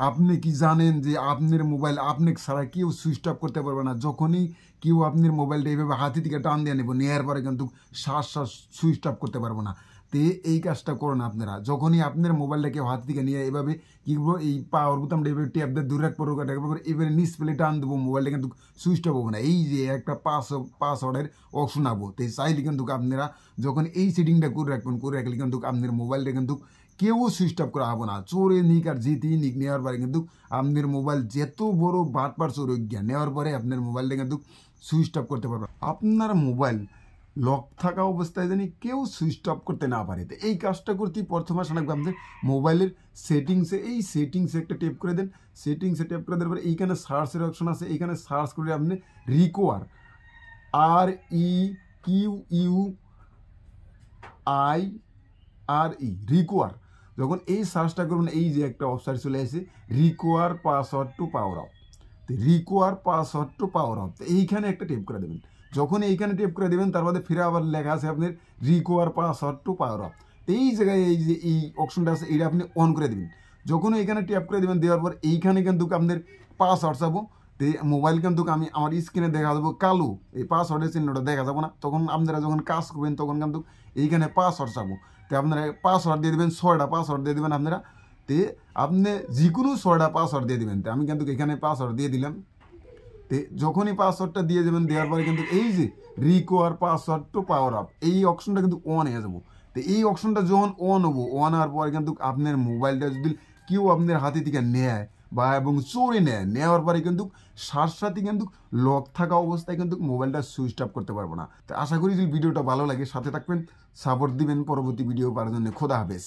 আপনি কি জানেন যে আপনার মোবাইল আপনি ছাড়া কেউ সুইচ অফ করতে পারবে না? যখনই কেউ আপনার মোবাইলটা এইভাবে হাতি থেকে টান দিয়ে নেব, নেওয়ার পরে কিন্তু শ্বাস সুইচ অফ করতে পারবো না। তো এই কাজটা করুন আপনারা। যখনই আপনার মোবাইলটা কেউ হাত থেকে নিয়ে এভাবে কী করবো, এই পাওয়ার বোতামটা এভাবে ট্যাপ দিয়ে দূরে রাখবো, এবারে নিচ পেলে টান দেবো, মোবাইলটা কিন্তু সুইচ অফ হবে না। এই যে একটা পাসওয়ার্ডের অপশন আবো, তো চাইলে কিন্তু আপনারা যখন এই সেটিংটা করে রাখবেন, করে রাখলে কিন্তু আপনার মোবাইলটা কিন্তু কেউ সুইচ অফ করা হবো না। চোরে নিক আর যেতেই নিক, নেওয়ার পরে কিন্তু আপনার মোবাইল যেত বড় বাটপার চোর অজ্ঞা, নেওয়ার পরে আপনার মোবাইলটা কিন্তু সুইচ অফ করতে পারবে। আপনার মোবাইল লক থাকা অবস্থায় জানি কেউ সুইচ অফ করতে না পারে। তো এই কাজটা করতেই প্রথমে আসলে আপনাদের মোবাইলের সেটিংসে, এই সেটিংসে একটা টেপ করে দেন। সেটিংসে টেপ করে দেওয়ার পরে এইখানে সার্চের অপশন আছে, এইখানে সার্চ করে আপনি রিকোয়ার, REQUIRE, রিকোয়ার, যখন এই সার্চটা করবেন এই যে একটা ওয়েবসাইট চলে আসে, require password to power off. তো require password to power off, তো এইখানে একটা টেপ করে দেবেন। যখন এইখানে টেপ করে দেবেন তার মধ্যে ফিরে আবার লেখা আছে আপনার require password to power off. তো এই জায়গায় এই যে এই অপশনটা আছে, এইটা আপনি অন করে দেবেন। যখন এইখানে ট্যাপ করে দেবেন, দেওয়ার পর এইখানে কিন্তু আপনাদের পাসওয়ার্ড চাবো। তো মোবাইল কিন্তু আমি আমার স্ক্রিনে দেখা যাবো কালো, এই পাসওয়ার্ডের চিহ্নটা দেখা যাবো না। তখন আপনারা যখন কাজ করবেন তখন কিন্তু এইখানে পাসওয়ার্ড চাবো। তো আপনারা পাসওয়ার্ড দিয়ে দেবেন, 6টা পাসওয়ার্ড দিয়ে দেবেন আপনারা। তে আপনি যে কোনো 6টা পাসওয়ার্ড দিয়ে দেবেন। তো আমি কিন্তু এখানে পাসওয়ার্ড দিয়ে দিলাম। তো যখনই পাসওয়ার্ডটা দিয়ে দেবেন, দেওয়ার পরে কিন্তু এই যে require password to power up, এই অপশনটা কিন্তু অন হয়ে যাবো। তো এই অপশনটা যখন অন হবো, অন হওয়ার পরে কিন্তু আপনার মোবাইলটা যদি কেউ আপনার হাতে থেকে নেয় বা এবং চোরে নেওয়ার পরে কিন্তু সাথে কিন্তু লক থাকা অবস্থায় কিন্তু মোবাইলটা সুইচ অফ করতে পারবো না। তো আশা করি যদি ভিডিওটা ভালো লাগে সাথে থাকবেন, সাপোর্ট দিবেন পরবর্তী ভিডিও পাওয়ার জন্য। খোদা হাফেজ।